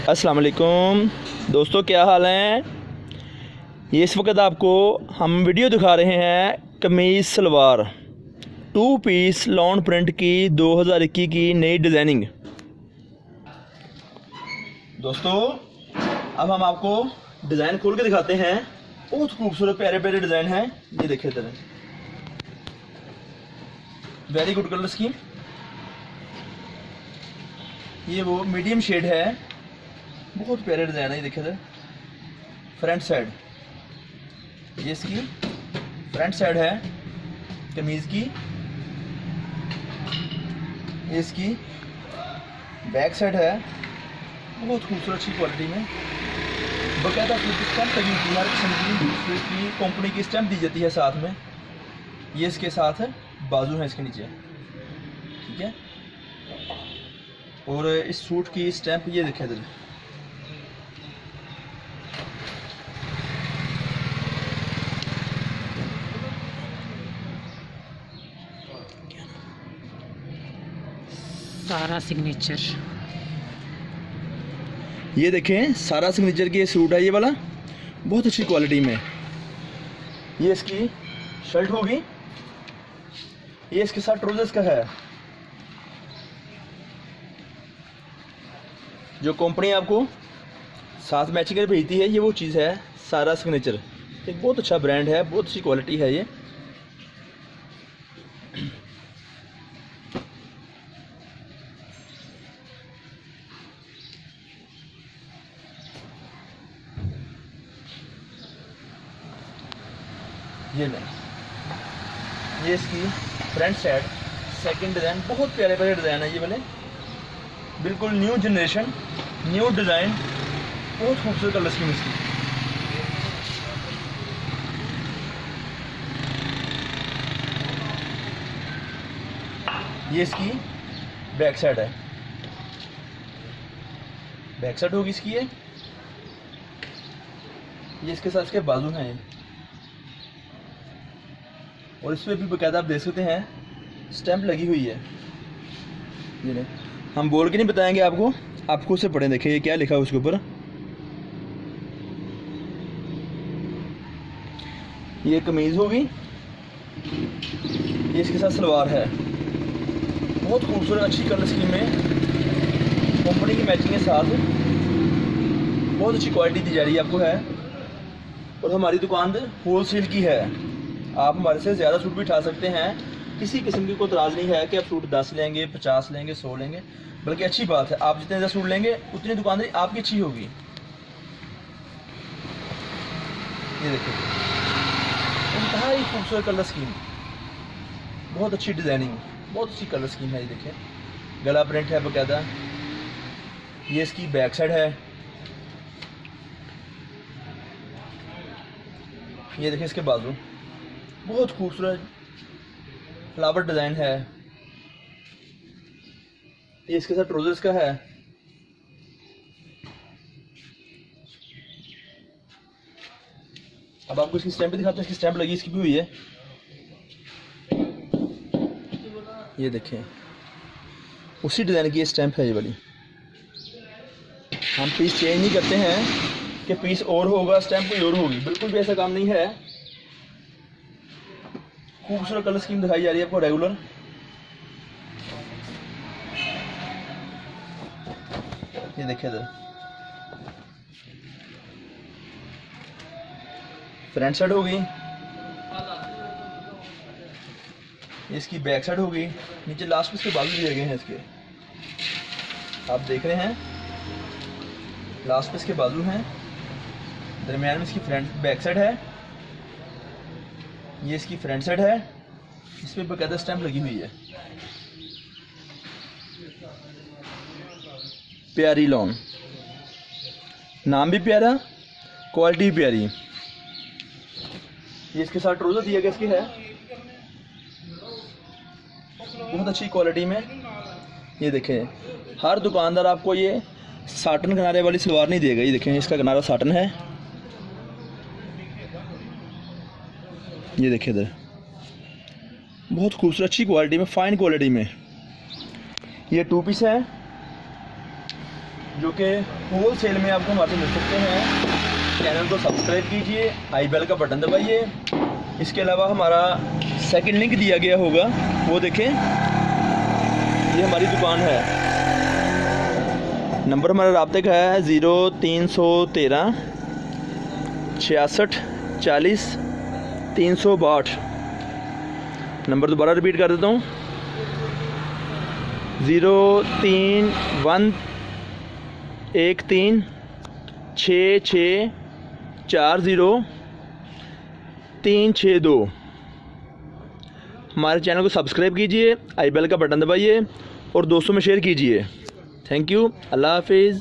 अस्सलाम वालेकुम दोस्तों, क्या हाल हैं। ये इस वक्त आपको हम वीडियो दिखा रहे हैं कमीज़ सलवार 2 पीस लॉन प्रिंट की 2021 की नई डिज़ाइनिंग। दोस्तों अब हम आपको डिज़ाइन खोल के दिखाते हैं। बहुत खूबसूरत प्यारे प्यारे डिज़ाइन हैं। ये देखिए इधर, वेरी गुड कलर स्कीम। ये वो मीडियम शेड है, बहुत प्यारे डिज़ाइन है। ये देखिए इधर फ्रंट साइड, ये इसकी फ्रंट साइड है कमीज़ की। ये इसकी बैक साइड है, बहुत खूबसूरत अच्छी क्वालिटी में। बकायदा स्टैम्प लगी होती है, हर किस्म की कंपनी की स्टैम्प दी जाती है साथ में। ये इसके साथ है, बाजू है इसके नीचे, ठीक है। और इस सूट की स्टैम्प ये देखिए इधर, सारा सिग्नेचर। ये देखें सारा सिग्नेचर की ये सूट है, ये वाला बहुत अच्छी क्वालिटी में। ये इसकी शर्ट होगी, ये इसके साथ ट्राउजर्स का है। जो कंपनी आपको साथ मैचिंग कर भेजती है, ये वो चीज़ है सारा सिग्नेचर। एक बहुत अच्छा ब्रांड है, बहुत अच्छी क्वालिटी है ये। ये नहीं, ये इसकी फ्रंट साइड सेकंड डिज़ाइन, बहुत प्यारे प्यारे डिज़ाइन है ये वाले, बिल्कुल न्यू जनरेशन, न्यू डिज़ाइन, बहुत खूबसूरत कलर स्कीम इसकी। ये इसकी बैक साइड है, बैक साइड होगी इसकी ये इसके साथ इसके बाजू हैं ये। और इसमें भी बाकायदा आप देख सकते हैं स्टैम्प लगी हुई है। ये नहीं, हम बोल के नहीं बताएंगे आपको, आपको उसे पढ़ें। देखिए ये क्या लिखा है उसके ऊपर। ये कमीज़ होगी, ये इसके साथ सलवार है, बहुत खूबसूरत अच्छी कलर स्कीम में, कंपनी की मैचिंग के साथ बहुत अच्छी क्वालिटी दी जा रही है आपको है। और हमारी दुकान होल सेल की है, आप हमारे से ज़्यादा सूट भी उठा सकते हैं। किसी किस्म की कोई तराज नहीं है कि आप सूट 10 लेंगे, 50 लेंगे, 100 लेंगे। बल्कि अच्छी बात है, आप जितने ज़्यादा सूट लेंगे उतनी दुकानदारी आपकी अच्छी होगी। ये देखिए इंतहाई खूबसूरत कलर स्कीम, बहुत अच्छी डिज़ाइनिंग, बहुत अच्छी कलर स्कीम है। ये देखिए गला प्रिंट है बाकायदा। ये इसकी बैक साइड है, ये देखिए इसके बाजू, बहुत खूबसूरत फ्लावर डिज़ाइन है। ये इसके साथ ट्राउजर्स का है। अब आपको इसकी स्टैम्प भी दिखाते हैं, इसकी स्टैम्प लगी इसकी भी हुई है। ये देखें उसी डिज़ाइन की ये स्टैम्प है ये वाली। हम पीस चेंज नहीं करते हैं कि पीस और होगा स्टैम्प कोई और होगी, बिल्कुल भी ऐसा काम नहीं है। खूबसूरत कलर स्कीम दिखाई जा रही है आपको रेगुलर। ये देखिए इधर फ्रंट साइड होगी, इसकी बैक साइड होगी, नीचे लास्ट पीस के बाजू दिए गए हैं इसके, आप देख रहे हैं लास्ट पीस के बाजू हैं, दरमियान में इसकी फ्रंट बैक साइड है। ये इसकी फ्रंट साइड है, इस पर बाकायदा स्टैम्प लगी हुई है। प्यारी लॉन, नाम भी प्यारा, क्वालिटी भी प्यारी। ये इसके साथ ट्राउजर दिया गया इसके है, बहुत अच्छी क्वालिटी में। ये देखें हर दुकानदार आपको ये साटन किनारे वाली सलवार नहीं देगा। ये देखें इसका किनारा साटन है, ये देखिए इधर बहुत खूबसूरत अच्छी क्वालिटी में, फाइन क्वालिटी में। ये 2 पीस है, जो कि होल सेल में आपको हमारे से मिल सकते हैं। चैनल को सब्सक्राइब कीजिए, आई बेल का बटन दबाइए। इसके अलावा हमारा सेकंड लिंक दिया गया होगा, वो देखें, ये हमारी दुकान है। नंबर हमारा राब्ते का है 0313 66 40 362। नंबर दोबारा रिपीट कर देता हूँ, 0313 66 40 362। हमारे चैनल को सब्सक्राइब कीजिए, आई बेल का बटन दबाइए और दोस्तों में शेयर कीजिए। थैंक यू, अल्लाह हाफिज़।